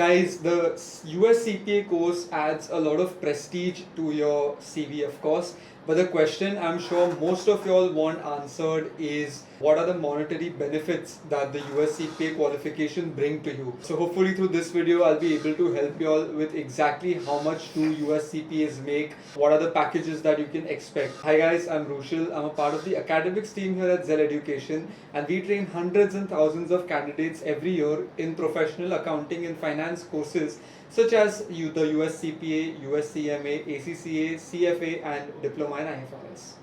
Guys, the US CPA course adds a lot of prestige to your CV, of course. But the question I'm sure most of y'all want answered is what are the monetary benefits that the US CPA qualification bring to you? So hopefully through this video I'll be able to help y'all with exactly how much do US CPAs make, what are the packages that you can expect. Hi guys, I'm Rushil. I'm a part of the academics team here at Zell Education, and we train hundreds and thousands of candidates every year in professional accounting and finance courses such as the US CPA, US CMA, ACCA, CFA, and Diploma in IFRS.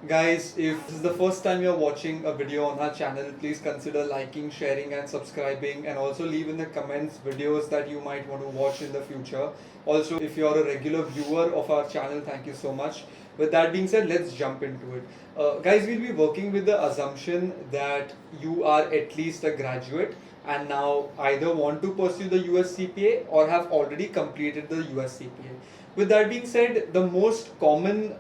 Guys, if this is the first time you're watching a video on our channel, please consider liking, sharing, and subscribing, and also leave in the comments videos that you might want to watch in the future. Also, if you're a regular viewer of our channel, thank you so much. With that being said, let's jump into it. Guys, we'll be working with the assumption that you are at least a graduate and now either want to pursue the US CPA or have already completed the US CPA. With that being said, the most common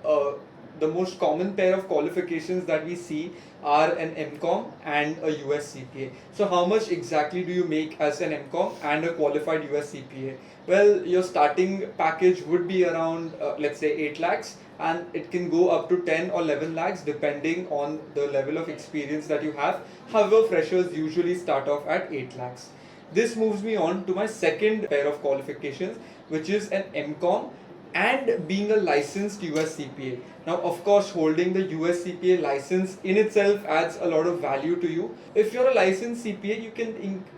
pair of qualifications that we see are an MCOM and a US CPA. So how much exactly do you make as an MCOM and a qualified US CPA? Well, your starting package would be around let's say 8 lakhs, and it can go up to 10 or 11 lakhs depending on the level of experience that you have. However, freshers usually start off at 8 lakhs. This moves me on to my second pair of qualifications, which is an MCOM and being a licensed US CPA. Now, of course, holding the US CPA license in itself adds a lot of value to you. If you're a licensed CPA,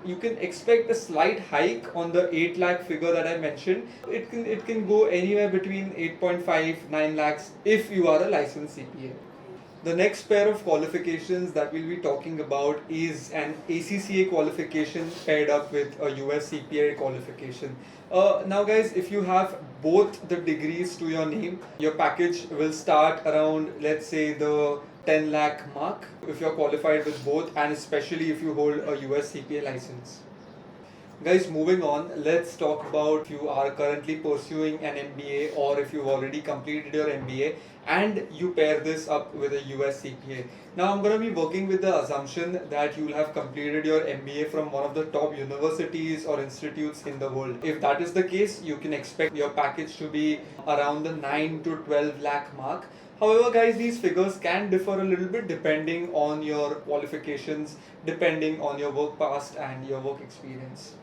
you can expect a slight hike on the 8 lakh figure that I mentioned. It can go anywhere between 8.5 9 lakhs if you are a licensed CPA. The next pair of qualifications that we'll be talking about is an ACCA qualification paired up with a US CPA qualification. Now guys, if you have both the degrees to your name, your package will start around, let's say, the 10 lakh mark if you're qualified with both, and especially if you hold a US CPA license. Guys, moving on, let's talk about if you are currently pursuing an MBA or if you've already completed your MBA and you pair this up with a US CPA. Now, I'm going to be working with the assumption that you'll have completed your MBA from one of the top universities or institutes in the world. If that is the case, you can expect your package to be around the 9 to 12 lakh mark. However, guys, these figures can differ a little bit depending on your qualifications, depending on your work past and your work experience.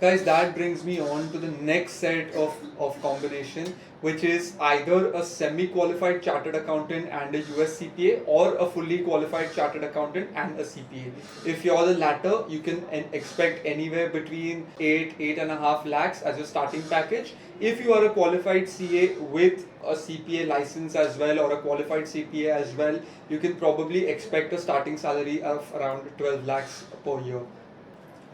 Guys, that brings me on to the next set of combination, which is either a semi-qualified chartered accountant and a US CPA or a fully qualified chartered accountant and a CPA. If you're the latter, you can expect anywhere between 8.5 lakhs as your starting package. If you are a qualified CA with a CPA license as well or a qualified CPA as well, you can probably expect a starting salary of around 12 lakhs per year.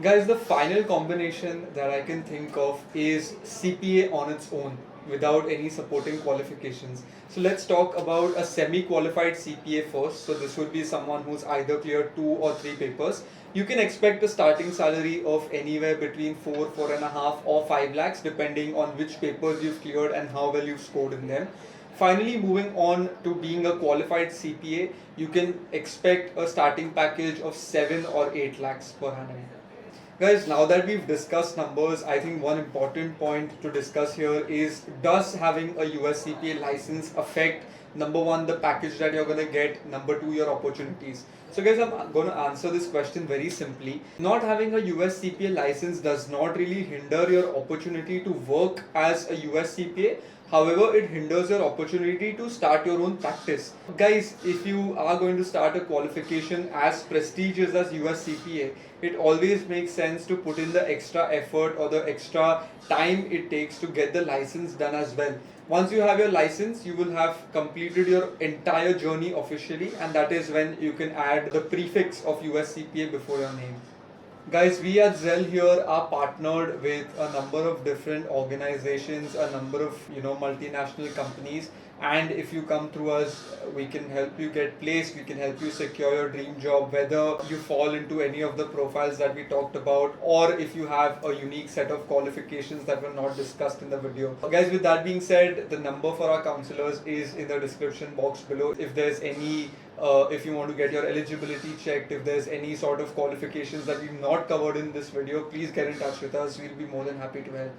Guys, the final combination that I can think of is CPA on its own without any supporting qualifications. So let's talk about a semi-qualified CPA first. So this would be someone who's either cleared 2 or 3 papers. You can expect a starting salary of anywhere between 4.5 or 5 lakhs depending on which papers you've cleared and how well you've scored in them. Finally, moving on to being a qualified CPA, you can expect a starting package of 7 or 8 lakhs per annum. Guys, now that we've discussed numbers, I think one important point to discuss here is, does having a US CPA license affect, number one, the package that you're going to get, number two, your opportunities? So guys, I'm going to answer this question very simply. Not having a US CPA license does not really hinder your opportunity to work as a US CPA. However, it hinders your opportunity to start your own practice. Guys, if you are going to start a qualification as prestigious as US CPA, it always makes sense to put in the extra effort or the extra time it takes to get the license done as well. Once you have your license, you will have completed your entire journey officially, and that is when you can add the prefix of US CPA before your name. Guys, we at Zell here are partnered with a number of different organizations, a number of multinational companies, and if you come through us, we can help you get placed, we can help you secure your dream job, whether you fall into any of the profiles that we talked about, or if you have a unique set of qualifications that were not discussed in the video. Guys, with that being said, the number for our counselors is in the description box below. If there's any if you want to get your eligibility checked, if there's any sort of qualifications that we've not covered in this video, please get in touch with us. We'll be more than happy to help.